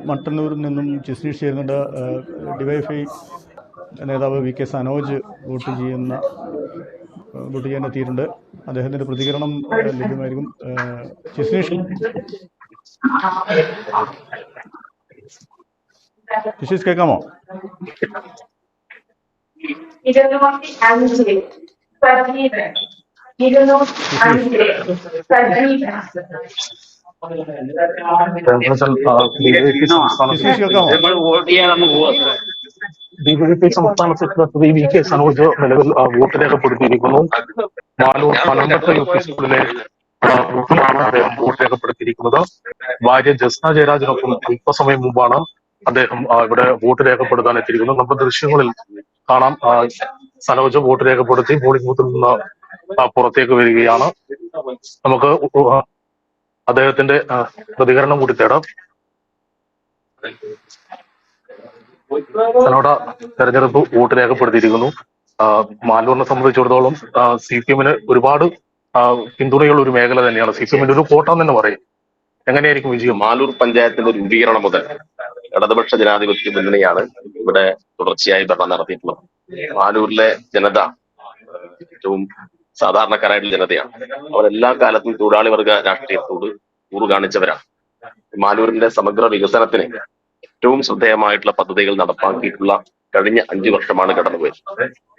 മട്ടന്നൂരിൽ നിന്നും ജിസ്നീഷ് ചേരുന്നുണ്ട്. ഡിവൈഎഫ്ഐ നേതാവ് വി കെ സനോജ് വോട്ട് ചെയ്യാൻ എത്തിയിട്ടുണ്ട്. അദ്ദേഹത്തിൻ്റെ പ്രതികരണം ലഭ്യമായിരിക്കും. ജിസ്നീഷ് കേൾക്കാമോ? ഡിവൈഎഫ്ഐ സംസ്ഥാന സെക്രട്ടറി വി കെ സനോജ് നിലവിൽ വോട്ട് രേഖപ്പെടുത്തിയിരിക്കുന്നു. മാലൂർ പനമ്പറ്റ യു പി സ്കൂളിലെ ബൂത്തിലാണ് അദ്ദേഹം വോട്ട് രേഖപ്പെടുത്തിയിരിക്കുന്നത്. ഭാര്യ ജസ്ന ജയരാജനൊപ്പം അല്പസമയം മുമ്പാണ് അദ്ദേഹം ഇവിടെ വോട്ട് രേഖപ്പെടുത്താൻ എത്തിയിരിക്കുന്നത്. നമ്മുടെ ദൃശ്യങ്ങളിൽ കാണാം സനോജ് വോട്ട് രേഖപ്പെടുത്തി പോളിംഗ് ബൂത്തിൽ നിന്ന് പുറത്തേക്ക് വരികയാണ്. നമുക്ക് അദ്ദേഹത്തിന്റെ പ്രതികരണം കൂടി തേടാം. സനോജ തെരഞ്ഞെടുപ്പ് വോട്ട് രേഖപ്പെടുത്തിയിരിക്കുന്നു. മാലൂരിനെ സംബന്ധിച്ചിടത്തോളം CPM-ന് ഒരുപാട് പിന്തുണയുള്ള ഒരു മേഖല തന്നെയാണ്. CPM-ന്റെ ഒരു കോട്ട തന്നെ പറയും. എങ്ങനെയായിരിക്കും വിജയം? മാലൂർ പഞ്ചായത്തിന്റെ രൂപീകരണം മുതൽ ഇടതുപക്ഷ ജനാധിപത്യ മുന്നണിയാണ് ഇവിടെ തുടർച്ചയായി ഭരണം നടത്തിയിട്ടുള്ളത്. മാലൂരിലെ ജനത ഏറ്റവും സാധാരണക്കാരായിട്ടുള്ള ജനതയാണ്. അവരെല്ലാ കാലത്തും തൊഴിലാളി വർഗ രാഷ്ട്രീയത്തോട് കൂറു കാണിച്ചവരാണ്. മാലൂരിന്റെ സമഗ്ര വികസനത്തിന് ഏറ്റവും ശ്രദ്ധേയമായിട്ടുള്ള പദ്ധതികൾ നടപ്പാക്കിയിട്ടുള്ള കഴിഞ്ഞ 5 വർഷമാണ് കടന്നുപോയത്.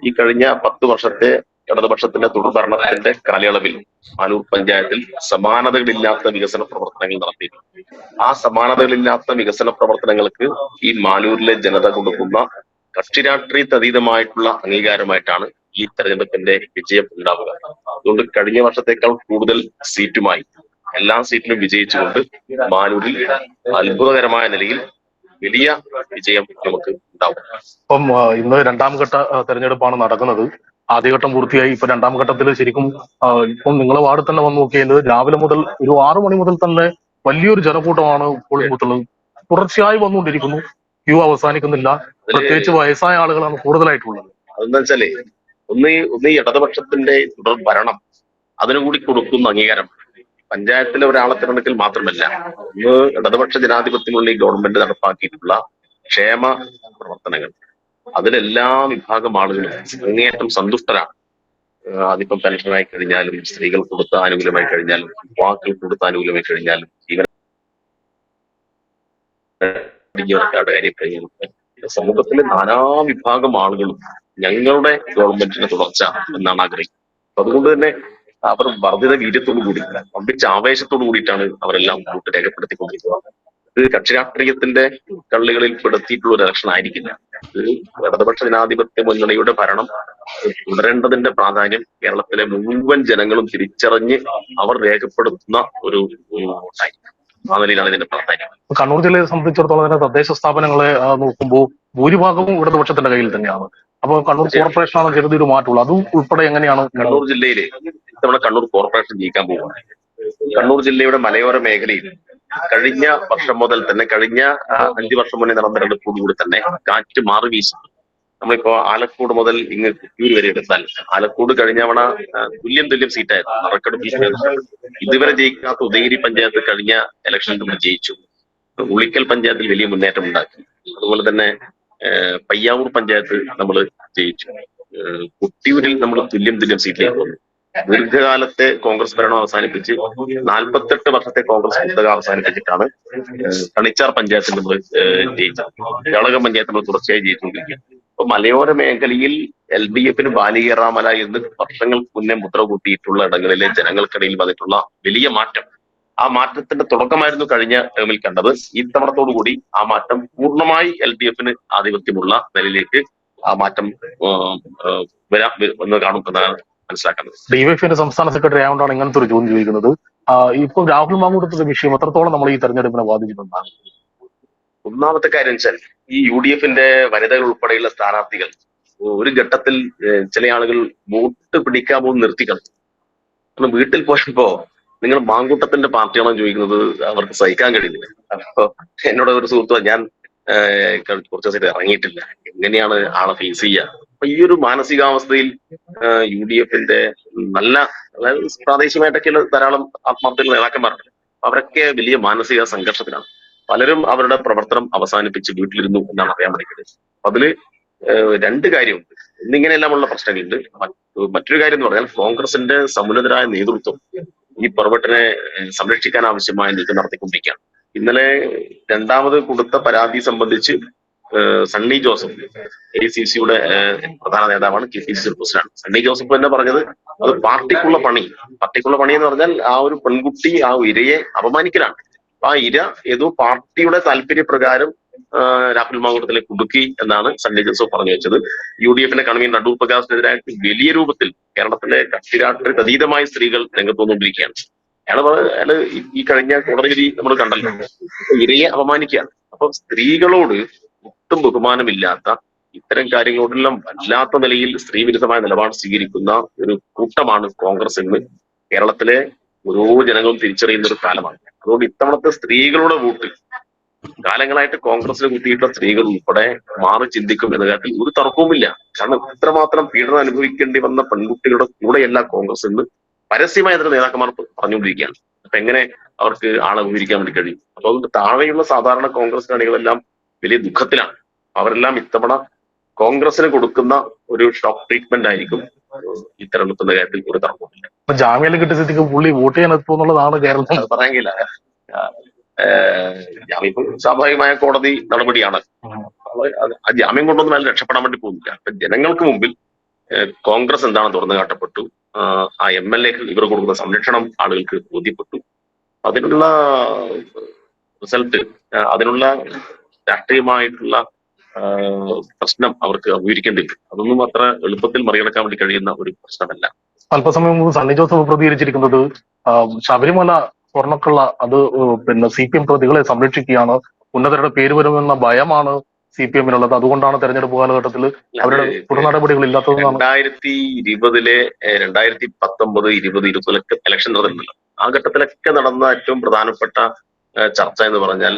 ഈ കഴിഞ്ഞ 10 വർഷത്തെ ഇടതുപക്ഷത്തിന്റെ തുടർഭരണത്തിന്റെ കാലയളവിൽ മാലൂർ പഞ്ചായത്തിൽ സമാനതകളില്ലാത്ത വികസന പ്രവർത്തനങ്ങൾ നടത്തിയിട്ടുണ്ട്. ആ സമാനതകളില്ലാത്ത വികസന പ്രവർത്തനങ്ങൾക്ക് ഈ മാലൂരിലെ ജനത കൊടുക്കുന്ന കക്ഷി രാഷ്ട്രീയത്തതീതമായിട്ടുള്ള അംഗീകാരമായിട്ടാണ് ഈ തെരഞ്ഞെടുപ്പിന്റെ വിജയം ഉണ്ടാവുക. അതുകൊണ്ട് കഴിഞ്ഞ വർഷത്തേക്കാൾ കൂടുതൽ സീറ്റുമായി എല്ലാ സീറ്റിലും വിജയിച്ചുകൊണ്ട് മാലൂരിൽ അത്ഭുതകരമായ നിലയിൽ വലിയ വിജയം നമുക്ക് ഉണ്ടാവും. ഇപ്പം ഇന്ന് 2ാം ഘട്ട തെരഞ്ഞെടുപ്പാണ് നടക്കുന്നത്. ആദ്യഘട്ടം പൂർത്തിയായി. ഇപ്പൊ 2ാം ഘട്ടത്തിൽ ശരിക്കും ഇപ്പം നിങ്ങളെ വാർഡിൽ തന്നെ വന്ന് നോക്കിയാൽ രാവിലെ മുതൽ ഒരു 6 മണി മുതൽ തന്നെ വലിയൊരു ജനക്കൂട്ടമാണ് പോളിംഗ് ബൂത്തുള്ളത്. തുടർച്ചയായി വന്നുകൊണ്ടിരിക്കുന്നു. ക്യൂ അവസാനിക്കുന്നില്ല. പ്രത്യേകിച്ച് വയസ്സായ ആളുകളാണ് കൂടുതലായിട്ടുള്ളത്. അതെന്താ വെച്ചാല് ഒന്ന് ഈ ഇടതുപക്ഷത്തിന്റെ തുടർ ഭരണം അതിനുകൂടി കൊടുക്കുന്ന അംഗീകാരം പഞ്ചായത്തിലെ ഒരാളെ തിരഞ്ഞെടുക്കൽ മാത്രമല്ല, ഒന്ന് ഇടതുപക്ഷ ജനാധിപത്യമുള്ള ഈ ഗവൺമെന്റ് നടപ്പാക്കിയിട്ടുള്ള ക്ഷേമ പ്രവർത്തനങ്ങൾ അതിലെല്ലാ വിഭാഗം ആളുകളും അങ്ങേയറ്റം സന്തുഷ്ടരാണ്. അതിപ്പം പെൻഷനായി കഴിഞ്ഞാലും, സ്ത്രീകൾ കൊടുത്ത ആനുകൂല്യമായി കഴിഞ്ഞാലും, യുവാക്കൾ കൊടുത്ത ആനുകൂല്യമായി കഴിഞ്ഞാലും, കാര്യം കഴിഞ്ഞാലും സമൂഹത്തിലെ നാനാവിഭാഗം ആളുകളും ഞങ്ങളുടെ ഗവൺമെന്റിന്റെ തുടർച്ച എന്നാണ് ആഗ്രഹിക്കുന്നത്. അതുകൊണ്ട് തന്നെ അവർ വർദ്ധിത വീര്യത്തോടു കൂടി വർദ്ധിച്ച ആവേശത്തോടു കൂടിയിട്ടാണ് അവരെല്ലാം വോട്ട് രേഖപ്പെടുത്തിക്കൊണ്ടിരിക്കുന്നത്. ഇത് കക്ഷി രാഷ്ട്രീയത്തിന്റെ കള്ളികളിൽ പെടുത്തിയിട്ടുള്ള ഒരു ഇലക്ഷൻ ആയിരിക്കില്ല. ഇത് ഇടതുപക്ഷ ജനാധിപത്യ മുന്നണിയുടെ ഭരണം തുടരേണ്ടതിന്റെ പ്രാധാന്യം കേരളത്തിലെ മുഴുവൻ ജനങ്ങളും തിരിച്ചറിഞ്ഞ് അവർ രേഖപ്പെടുത്തുന്ന ഒരു വോട്ടായി. ആ നിലയിലാണ് ഇതിന്റെ പ്രാധാന്യം. കണ്ണൂർ ജില്ലയെ സംബന്ധിച്ചിടത്തോളം തന്നെ തദ്ദേശ സ്ഥാപനങ്ങളെ നോക്കുമ്പോൾ ഭൂരിഭാഗവും ഇടതുപക്ഷത്തിന്റെ കയ്യിൽ തന്നെയാണ്. അപ്പൊ കണ്ണൂർ കോർപ്പറേഷനാണ് ചെറുതൊരു മാറ്റമുള്ളൂ. അതും ഉൾപ്പെടെ എങ്ങനെയാണ്? കണ്ണൂർ ജില്ലയിലെ ഇത്തവണ കണ്ണൂർ കോർപ്പറേഷൻ ജയിക്കാൻ പോകുന്നത്. കണ്ണൂർ ജില്ലയുടെ മലയോര മേഖലയിൽ കഴിഞ്ഞ വർഷം മുതൽ തന്നെ, കഴിഞ്ഞ 5 വർഷം മുന്നേ നടന്ന തെരഞ്ഞെടുപ്പോടുകൂടി തന്നെ കാറ്റ് മാറി വീശി. നമ്മളിപ്പോ ആലക്കോട് മുതൽ ഇങ്ങ് കുറ്റൂർ വരെ എടുത്താൽ, ആലക്കോട് കഴിഞ്ഞ തവണ തുല്യം സീറ്റായിരുന്നു. നറുക്കെടുപ്പ് ഇതുവരെ ജയിക്കാത്ത ഉദയഗിരി പഞ്ചായത്ത് കഴിഞ്ഞ ഇലക്ഷനിൽ നമ്മൾ ജയിച്ചു. ഉളിക്കൽ പഞ്ചായത്തിൽ വലിയ മുന്നേറ്റം ഉണ്ടാക്കി. അതുപോലെ തന്നെ പയ്യാവൂർ പഞ്ചായത്ത് നമ്മൾ ജയിച്ചു. കൊട്ടിയൂരിൽ നമ്മൾ തുല്യം സീറ്റിലേക്ക് വന്നു. ദീർഘകാലത്തെ കോൺഗ്രസ് ഭരണം അവസാനിപ്പിച്ച് 48 വർഷത്തെ കോൺഗ്രസ് കുത്തക അവസാനിപ്പിച്ചിട്ടാണ് കണിച്ചാർ പഞ്ചായത്തിൽ നമ്മൾ ജയിച്ചത്. കേളകം പഞ്ചായത്ത് നമ്മൾ തുടർച്ചയായി ജയിച്ചുകൊണ്ടിരിക്കുക. അപ്പൊ മലയോര മേഖലയിൽ LDF-ന് ബാലികേറാമല എന്ന് വർഷങ്ങൾക്ക് മുന്നേ മുദ്ര കൂട്ടിയിട്ടുള്ള ഇടങ്ങളിലെ ജനങ്ങൾക്കിടയിൽ വന്നിട്ടുള്ള വലിയ മാറ്റം, ആ മാറ്റത്തിന്റെ തുടക്കമായിരുന്നു കഴിഞ്ഞ ടേമിൽ കണ്ടത്. ഈ തവണത്തോടുകൂടി ആ മാറ്റം പൂർണ്ണമായി LDF-ന് ആധിപത്യമുള്ള നിലയിലേക്ക് ആ മാറ്റം വന്ന് കാണും എന്നാണ് മനസ്സിലാക്കുന്നത്. ഡിവൈഎഫ്ഐന്റെ സംസ്ഥാന സെക്രട്ടറി ആയതുകൊണ്ടാണ് ഇങ്ങനത്തെ ഒരു ചോദ്യം ചോദിക്കുന്നത്. ഇപ്പൊ രാഹുൽ മാങ്കൂട്ടത്തിന്റെ വിഷയം എത്രത്തോളം നമ്മൾ ഈ തെരഞ്ഞെടുപ്പിനെ ബാധിച്ചിട്ടുണ്ടാകും? ഒന്നാമത്തെ കാര്യം വെച്ചാൽ ഈ UDF-ന്റെ വനിതകൾ ഉൾപ്പെടെയുള്ള സ്ഥാനാർത്ഥികൾ ഒരു ഘട്ടത്തിൽ ചില ആളുകൾ വോട്ട് പിടിക്കാൻ പോകുന്ന നിർത്തിക്കളഞ്ഞു. കാരണം വീട്ടിൽ പോയപ്പോ നിങ്ങൾ മാങ്കൂട്ടത്തിന്റെ പാർട്ടിയാണോ ചോദിക്കുന്നത് അവർക്ക് സഹിക്കാൻ കഴിയുന്നില്ല. അപ്പൊ എന്നോട് ഒരു സുഹൃത്ത്, ഞാൻ കുറച്ച് ദിവസമായിട്ട് ഇറങ്ങിയിട്ടില്ല, എങ്ങനെയാണ് ആളെ ഫേസ് ചെയ്യുക? അപ്പൊ ഈ ഒരു മാനസികാവസ്ഥയിൽ UDF-ന്റെ നല്ല, അതായത് പ്രാദേശികമായിട്ടൊക്കെയുള്ള ധാരാളം ആത്മാർത്ഥ നേതാക്കന്മാരുണ്ട്. അവരൊക്കെ വലിയ മാനസിക സംഘർഷത്തിലാണ്. പലരും അവരുടെ പ്രവർത്തനം അവസാനിപ്പിച്ച് വീട്ടിലിരുന്നു എന്നാണ് അറിയാൻ പറ്റുന്നത്. അതില് രണ്ട് കാര്യമുണ്ട്. ഇന്നിങ്ങനെയെല്ലാമുള്ള പ്രശ്നങ്ങളുണ്ട്. മറ്റൊരു കാര്യം എന്ന് പറഞ്ഞാൽ കോൺഗ്രസിന്റെ സമുന്നതരായ നേതൃത്വം ഈ പെർവട്ടിനെ സംരക്ഷിക്കാൻ ആവശ്യമായ നീക്കം നടത്തിക്കൊണ്ടിരിക്കുകയാണ്. ഇന്നലെ രണ്ടാമത് കൊടുത്ത പരാതി സംബന്ധിച്ച് സണ്ണി ജോസഫ് ACCയുടെ പ്രധാന നേതാവാണ്, KPCC പ്രസിഡന്റ്. സണ്ണി ജോസഫ് തന്നെ പറഞ്ഞത് അത് പാർട്ടിക്കുള്ള പണി എന്ന് പറഞ്ഞാൽ ആ ഒരു പെൺകുട്ടി ആ ഇരയെ അപമാനിക്കലാണ്. ആ ഇര ഏതോ പാർട്ടിയുടെ താല്പര്യപ്രകാരം രാഹുൽ മാങ്കൂട്ടത്തിലേക്ക് കുടുക്കി എന്നാണ് സണ്ണി ജോസഫ് പറഞ്ഞു വെച്ചത്. UDF കൺവീനർ അടൂർ പ്രകാശിനെതിരായിട്ട് വലിയ രൂപത്തിൽ കേരളത്തിലെ കക്ഷി രാഷ്ട്രീയത്തിന് അതീതമായി സ്ത്രീകൾ രംഗത്ത് വന്നുകൊണ്ടിരിക്കുകയാണ്. അയാള് ഈ കഴിഞ്ഞ കോടതി വിധി നമ്മൾ കണ്ടല്ലോ, ഇരയെ അപമാനിക്കുകയാണ്. അപ്പൊ സ്ത്രീകളോട് ഒട്ടും ബഹുമാനമില്ലാത്ത ഇത്തരം കാര്യങ്ങളോടെല്ലാം വല്ലാത്ത നിലയിൽ സ്ത്രീ വിരുദ്ധമായ നിലപാട് സ്വീകരിക്കുന്ന ഒരു കൂട്ടമാണ് കോൺഗ്രസ് എന്ന് കേരളത്തിലെ ഓരോ ജനങ്ങളും തിരിച്ചറിയുന്ന ഒരു കാലമാണ്. അതുകൊണ്ട് ഇത്തവണത്തെ സ്ത്രീകളുടെ വോട്ട് കാലങ്ങളായിട്ട് കോൺഗ്രസിന് കുത്തിയിട്ടുള്ള സ്ത്രീകൾ ഉൾപ്പെടെ മാറി ചിന്തിക്കും എന്ന കാര്യത്തിൽ ഒരു തർക്കവുമില്ല. കാരണം ഇത്രമാത്രം പീഡനം അനുഭവിക്കേണ്ടി വന്ന പെൺകുട്ടികളുടെ കൂടെയല്ല കോൺഗ്രസ് എന്ന് പരസ്യമായി അതിന്റെ നേതാക്കന്മാർ പറഞ്ഞുകൊണ്ടിരിക്കുകയാണ്. അപ്പൊ എങ്ങനെ അവർക്ക് ആളെ ഉപകരിക്കാൻ വേണ്ടി കഴിയും? അപ്പൊ അതുകൊണ്ട് താഴെയുള്ള സാധാരണ കോൺഗ്രസ് അണികളെല്ലാം വലിയ ദുഃഖത്തിലാണ്. അവരെല്ലാം ഇത്തവണ കോൺഗ്രസിന് കൊടുക്കുന്ന ഒരു ഷോക്ക് ട്രീറ്റ്മെന്റ് ആയിരിക്കും ഈ തെരഞ്ഞെടുപ്പിന്റെ കാര്യത്തിൽ ഒരു തർക്കവുമില്ല. ജാമ്യം കിട്ടിയ സ്ഥിതിക്ക് പുള്ളി വോട്ട് ചെയ്യാൻ എത്തുമെന്നുള്ളതാണ് കേരളത്തിൽ പറയാങ്കില്ല. ജാമ്യം സ്വാഭാവികമായ കോടതി നടപടിയാണ്. ആ ജാമ്യം കൊണ്ടൊന്നും അയാൾ രക്ഷപ്പെടാൻ വേണ്ടി പോകുന്നില്ല. അപ്പൊ ജനങ്ങൾക്ക് മുമ്പിൽ കോൺഗ്രസ് എന്താണ് തുറന്നു കാട്ടപ്പെട്ടു. ആ MLA ഇവർ കൊടുക്കുന്ന സംരക്ഷണം ആളുകൾക്ക് ബോധ്യപ്പെട്ടു. അതിനുള്ള റിസൾട്ട്, അതിനുള്ള രാഷ്ട്രീയമായിട്ടുള്ള പ്രശ്നം അവർക്ക് അഭിമുഖീകരിക്കേണ്ടി വരും. അതൊന്നും അത്ര എളുപ്പത്തിൽ മറികടക്കാൻ വേണ്ടി കഴിയുന്ന ഒരു പ്രശ്നമല്ല. അല്പസമയം മുമ്പ് സണ്ണി ജോസഫ് പ്രതികരിച്ചിരിക്കുന്നത് ശബരിമല സ്വർണ്ണക്കൊള്ള അത് CPM പ്രതികളെ സംരക്ഷിക്കുകയാണ്, ഉന്നതരുടെ പേര് വരുമെന്ന ഭയമാണ് CPM-നുള്ളത്, അതുകൊണ്ടാണ് തെരഞ്ഞെടുപ്പ് കാലഘട്ടത്തിൽ അവരുടെ തുടർ നടപടികൾ ഇല്ലാത്തതെന്നാണ്. 2020, 2019, 2020 ഇലക്ഷൻ നടന്നിട്ടുണ്ടല്ലോ. ആ ഘട്ടത്തിലൊക്കെ നടന്ന ഏറ്റവും പ്രധാനപ്പെട്ട ചർച്ച എന്ന് പറഞ്ഞാൽ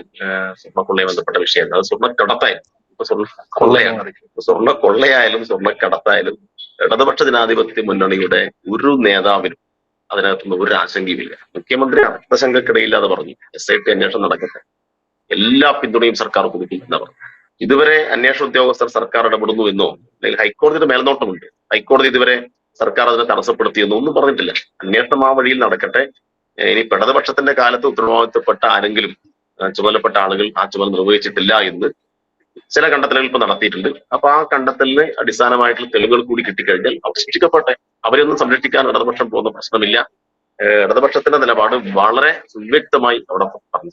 സ്വർണ്ണക്കൊള്ളയെ ബന്ധപ്പെട്ട വിഷയമാണ്. അത് സ്വർണ്ണക്കടത്തായിരുന്നു. ഇപ്പൊ സ്വർണ്ണക്കൊള്ളയാണ്. സ്വർണ്ണക്കൊള്ളയായാലും സ്വർണ്ണക്കടത്തായാലും ഇടതുപക്ഷ ജനാധിപത്യ മുന്നണിയുടെ ഒരു നേതാവിനും അതിനകത്തുനിന്ന് ഒരു ആശങ്കയുമില്ല. മുഖ്യമന്ത്രി അർത്ഥശങ്കക്കിടയില്ലാതെ പറഞ്ഞു SIT അന്വേഷണം നടക്കട്ടെ, എല്ലാ പിന്തുണയും സർക്കാർ കൊടുക്കും എന്ന് പറഞ്ഞു. ഇതുവരെ അന്വേഷണ ഉദ്യോഗസ്ഥർ സർക്കാർ ഇടപെടുന്നു എന്നോ അല്ലെങ്കിൽ ഹൈക്കോടതിയുടെ മേൽനോട്ടമുണ്ട്, ഹൈക്കോടതി ഇതുവരെ സർക്കാർ അതിനെ തടസ്സപ്പെടുത്തിയെന്നോ ഒന്നും പറഞ്ഞിട്ടില്ല. അന്വേഷണം ആ വഴിയിൽ നടക്കട്ടെ. ഇനി ഇടതുപക്ഷത്തിന്റെ കാലത്ത് ഉത്തരവാദിത്തപ്പെട്ട ആരെങ്കിലും ചുമതലപ്പെട്ട ആളുകൾ ആ ചുമതല നിർവഹിച്ചിട്ടില്ല എന്ന് ചില കണ്ടെത്തലുകൾ ഇപ്പൊ നടത്തിയിട്ടുണ്ട്. അപ്പൊ ആ കണ്ടെത്തലിന് അടിസ്ഥാനമായിട്ടുള്ള തെളിവുകൾ കൂടി കിട്ടിക്കഴിഞ്ഞാൽ അവശിക്ഷിക്കപ്പെട്ടെ. അവരൊന്നും സംരക്ഷിക്കാൻ ഇടതുപക്ഷം പോകുന്ന പ്രശ്നമില്ല. ഇടതുപക്ഷത്തിന്റെ നിലപാട് വളരെ സുവ്യക്തമായി അവിടെ പറഞ്ഞു.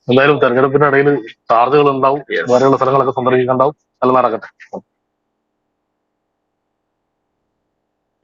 എന്തായാലും തെരഞ്ഞെടുപ്പിന്റെ ഇടയിൽ ചാർജുകൾ ഉണ്ടാവും, വേറെയുള്ള സ്ഥലങ്ങളൊക്കെ സന്ദർശിക്കാണ്ടാവും. നല്ല നടക്കട്ടെ.